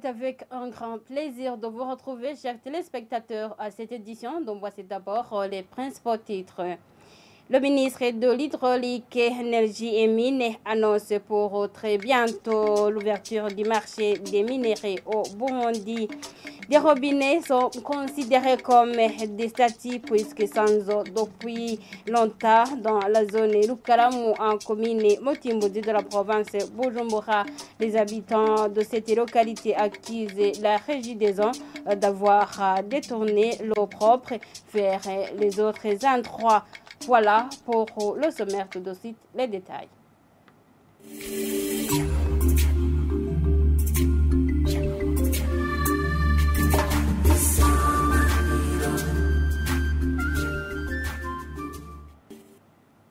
C'est avec un grand plaisir de vous retrouver, chers téléspectateurs, à cette édition dont voici d'abord les principaux titres. Le ministre de l'Hydraulique, Énergie et Mines annonce pour très bientôt l'ouverture du marché des minerais au Burundi. Des robinets sont considérés comme des statues puisque sans eau depuis longtemps dans la zone Lukaramu en commune Motimboudi de la province Bujumbura. Les habitants de cette localité accusent la régie des eaux d'avoir détourné l'eau propre vers les autres endroits. Voilà pour le sommaire tout de suite, les détails.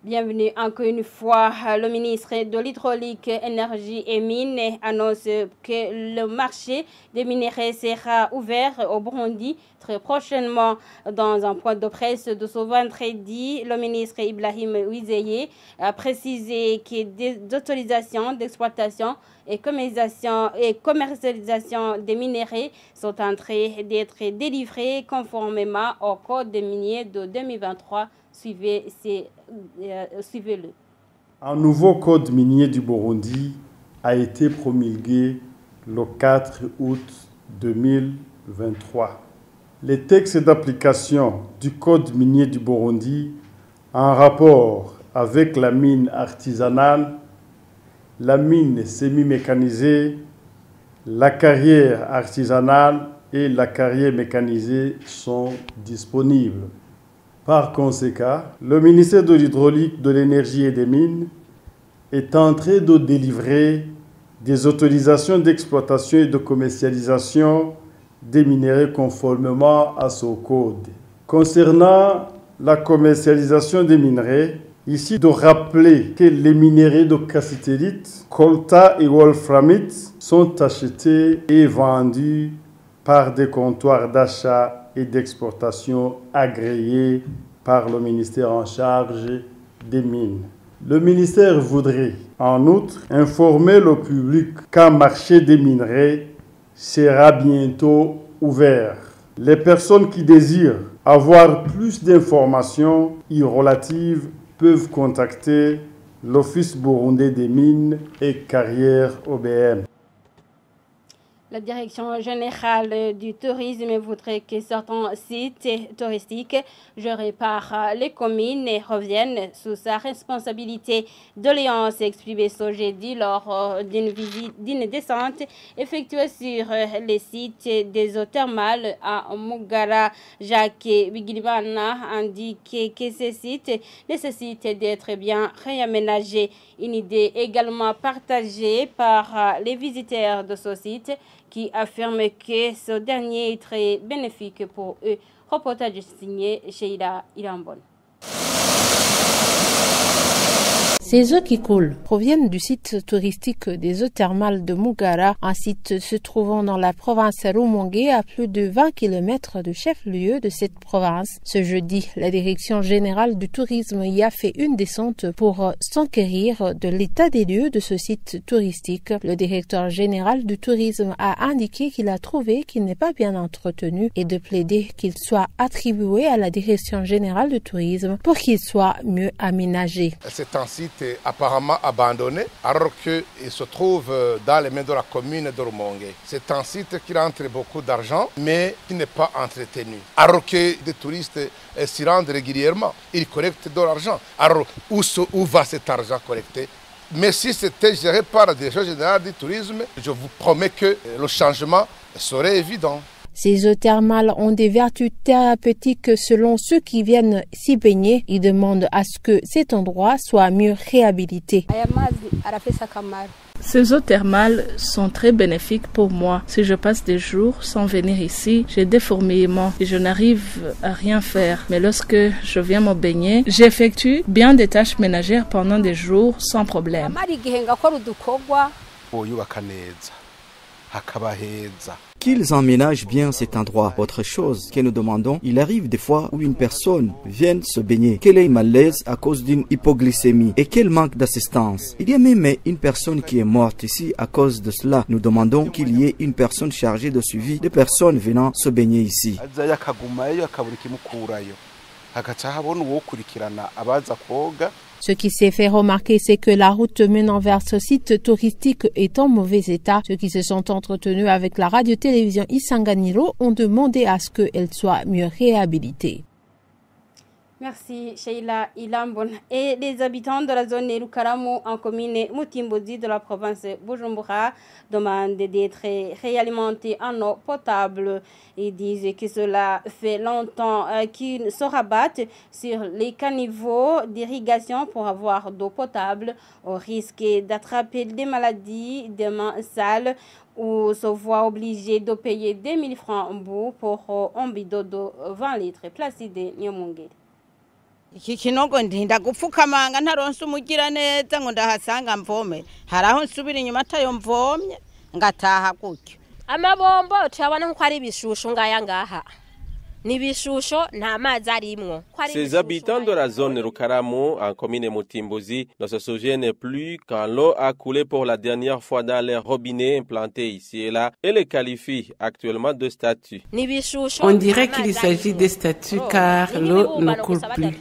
Bienvenue encore une fois. Le ministre de l'Hydraulique, Énergie et Mines annonce que le marché des minerais sera ouvert au Burundi très prochainement. Dans un point de presse de ce vendredi, le ministre Ibrahim Uwizeye a précisé que des autorisations d'exploitation et commercialisation des minerais sont en train d'être délivrées conformément au Code des miniers de 2023. Suivez-le. Un nouveau code minier du Burundi a été promulgué le 4 août 2023. Les textes d'application du code minier du Burundi en rapport avec la mine artisanale, la mine semi-mécanisée, la carrière artisanale et la carrière mécanisée sont disponibles. Par conséquent, le ministère de l'Hydraulique, de l'Énergie et des Mines est en train de délivrer des autorisations d'exploitation et de commercialisation des minerais conformément à ce code. Concernant la commercialisation des minerais, ici de rappeler que les minerais de cassitérite, colta et wolframite sont achetés et vendus par des comptoirs d'achat et d'exportation agréés par le ministère en charge des mines. Le ministère voudrait en outre informer le public qu'un marché des minerais sera bientôt ouvert. Les personnes qui désirent avoir plus d'informations y relatives peuvent contacter l'Office burundais des mines et carrières OBM. La direction générale du tourisme voudrait que certains sites touristiques gérés par les communes reviennent sous sa responsabilité. Doléance exprimée ce jeudi lors d'une descente effectuée sur les sites des eaux thermales à Mugara. Jacques Bigilimana indique que ces sites nécessitent d'être bien réaménagés. Une idée également partagée par les visiteurs de ce site qui affirme que ce dernier est très bénéfique pour eux. Reportage signé Sheila Irambon. Ces eaux qui coulent proviennent du site touristique des eaux thermales de Mugara, un site se trouvant dans la province Rumongue à plus de 20 km du chef-lieu de cette province. Ce jeudi, la direction générale du tourisme y a fait une descente pour s'enquérir de l'état des lieux de ce site touristique. Le directeur général du tourisme a indiqué qu'il a trouvé qu'il n'est pas bien entretenu et de plaider qu'il soit attribué à la direction générale du tourisme pour qu'il soit mieux aménagé. C'est un site apparemment abandonné alors qu'il se trouve dans les mains de la commune de Rumongue. C'est un site qui rentre beaucoup d'argent mais qui n'est pas entretenu. Alors que des touristes s'y rendent régulièrement, ils collectent de l'argent. Alors où va cet argent collecté? Mais si c'était géré par la direction générale du tourisme, je vous promets que le changement serait évident. Ces eaux thermales ont des vertus thérapeutiques selon ceux qui viennent s'y baigner. Ils demandent à ce que cet endroit soit mieux réhabilité. Ces eaux thermales sont très bénéfiques pour moi. Si je passe des jours sans venir ici, j'ai des fourmillements et je n'arrive à rien faire. Mais lorsque je viens me baigner, j'effectue bien des tâches ménagères pendant des jours sans problème. hakabaheza. Qu'ils emménagent bien cet endroit. Autre chose que nous demandons, il arrive des fois où une personne vient se baigner, qu'elle est malaise à cause d'une hypoglycémie et qu'elle manque d'assistance. Il y a même une personne qui est morte ici à cause de cela. Nous demandons qu'il y ait une personne chargée de suivi des personnes venant se baigner ici. Ce qui s'est fait remarquer, c'est que la route menant vers ce site touristique est en mauvais état. Ceux qui se sont entretenus avec la radio-télévision Isanganiro ont demandé à ce qu'elle soit mieux réhabilitée. Merci Sheila Ilambon. Et les habitants de la zone Rukaramu en commune Mutimbozi de la province Bujumbura demandent d'être réalimentés en eau potable. Ils disent que cela fait longtemps qu'ils se rabattent sur les caniveaux d'irrigation pour avoir d'eau potable au risque d'attraper des maladies, des mains sales ou se voient obligés de payer 2000 francs en bout pour un bidon de 20 litres. Placide Nyamungeri. Iki kinogo ndinda gupfukamanga ntaronse umugira neza ngo ndahasanga mvome haraho nsubira inyuma tayo mvomye ngataha gutyo amabombo tuyabona nko ari bishusho ngaya ngaha. Ces habitants de la zone Rukaramu, en commune Mutimbozi, ne se souviennent plus quand l'eau a coulé pour la dernière fois dans les robinets implantés ici et là et les qualifient actuellement de statues. On dirait qu'il s'agit des statues car l'eau ne coule plus.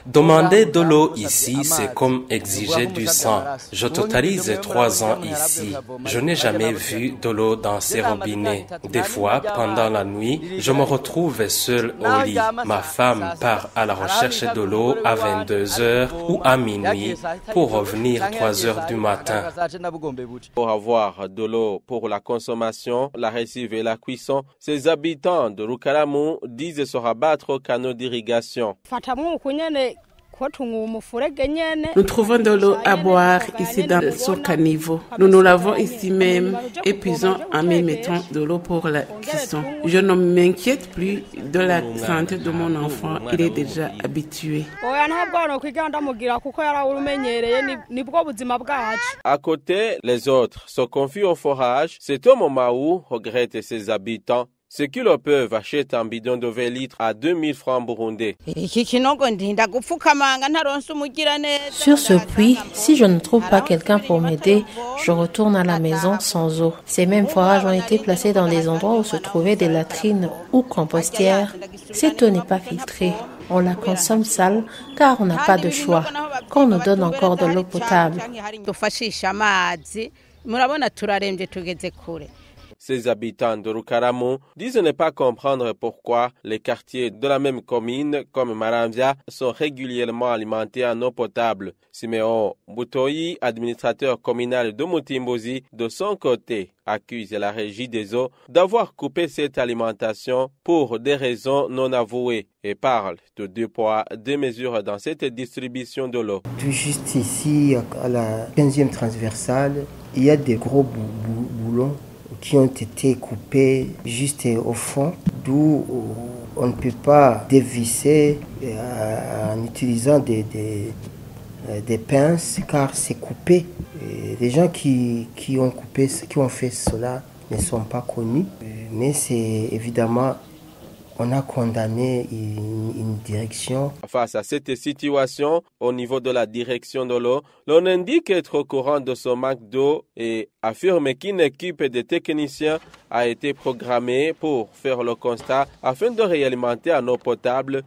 Demander de l'eau ici, c'est comme exiger du sang. Je totalise 3 ans ici. Je n'ai jamais vu de l'eau dans ces robinets. Des fois, pendant la nuit, je me retrouve seul au lit. Ma femme part à la recherche de l'eau à 22h ou à minuit pour revenir 3h du matin. Pour avoir de l'eau pour la consommation, la récive et la cuisson, ces habitants de Rukaramu disent se rabattre aux canaux d'irrigation. Nous trouvons de l'eau à boire ici dans ce caniveau. Nous nous lavons ici même et puisons en mettant de l'eau pour la cuisson. Je ne m'inquiète plus de la santé de mon enfant, il est déjà habitué. À côté, les autres se confient au forage. C'est au moment où, regrettent ses habitants, ce qu'ils peuvent acheter un bidon de 20 litres à 2000 francs burundais. Sur ce puits, si je ne trouve pas quelqu'un pour m'aider, je retourne à la maison sans eau. Ces mêmes forages ont été placés dans des endroits où se trouvaient des latrines ou compostières. Cette eau n'est pas filtrée. On la consomme sale car on n'a pas de choix. Qu'on nous donne encore de l'eau potable. Ces habitants de Rukaramu disent ne pas comprendre pourquoi les quartiers de la même commune, comme Maramvia, sont régulièrement alimentés en eau potable. Siméon Boutoyi, administrateur communal de Mutimbozi, de son côté, accuse la régie des eaux d'avoir coupé cette alimentation pour des raisons non avouées et parle de 2 poids, 2 mesures dans cette distribution de l'eau. Juste ici, à la 15e transversale, il y a des gros boulons qui ont été coupés juste au fond, d'où on ne peut pas dévisser en utilisant des pinces car c'est coupé. Et les gens qui ont fait cela ne sont pas connus, mais c'est évidemment, on a condamné une direction. Face à cette situation, au niveau de la direction de l'eau, l'on indique être au courant de ce manque d'eau et affirme qu'une équipe de techniciens a été programmée pour faire le constat afin de réalimenter en eau potable.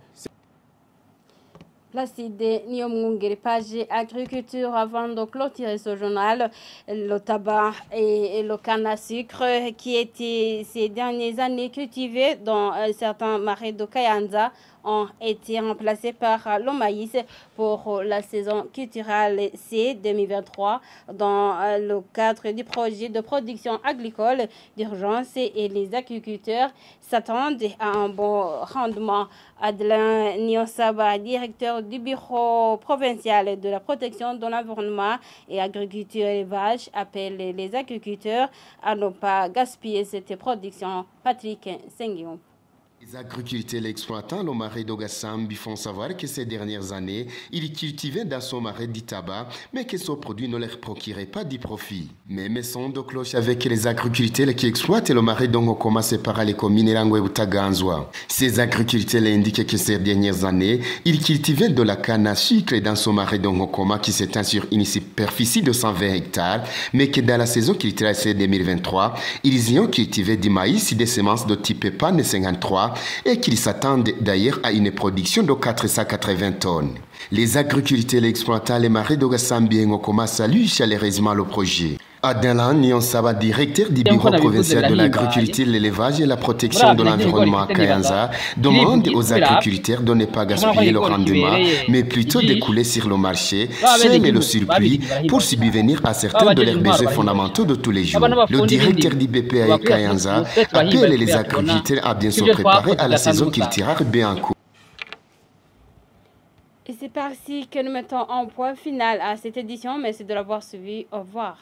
Placide Nyamungeri, page agriculture, avant de clôturer ce journal, le tabac et le canne à sucre qui étaient ces dernières années cultivés dans certains marais de Kayanza ont été remplacés par le maïs pour la saison culturelle C 2023 dans le cadre du projet de production agricole d'urgence et les agriculteurs s'attendent à un bon rendement. Adelin Niosaba, directeur du bureau provincial de la protection de l'environnement et agriculture et élevage, appelle les agriculteurs à ne pas gaspiller cette production. Patrick Sengion. Les agriculteurs exploitant le marais d'Ogasambi font savoir que ces dernières années, ils cultivaient dans son marais du tabac, mais que ce produit ne leur procurait pas du profit. Même son de cloche avec les agriculteurs qui exploitent le marais d'Ongokoma séparant les communes Rangwe et Butaganzwa. Ces agriculteurs indiquent que ces dernières années, ils cultivaient de la canne à sucre dans son marais d'Ongokoma qui s'étend sur une superficie de 120 hectares, mais que dans la saison culturelle 2023, ils y ont cultivé du maïs et des semences de type PAN 53 et qu'ils s'attendent d'ailleurs à une production de 480 tonnes. Les agriculteurs exploitant les marais d'Ogasambi et Ngokoma saluent chaleureusement le projet. Adelan Nyonsaba, directeur du bureau provincial de l'agriculture, l'élevage et la protection de l'environnement à Kayanza, demande aux agriculteurs de ne pas gaspiller le rendement, mais plutôt d'écouler sur le marché, semer le surplus pour subvenir à certains de leurs besoins fondamentaux de tous les jours. Le directeur du BPA à Kayanza appelle les agriculteurs à bien se préparer à la saison culturelle bien en cours. Et c'est par ici que nous mettons un point final à cette édition. Merci de l'avoir suivi. Au revoir.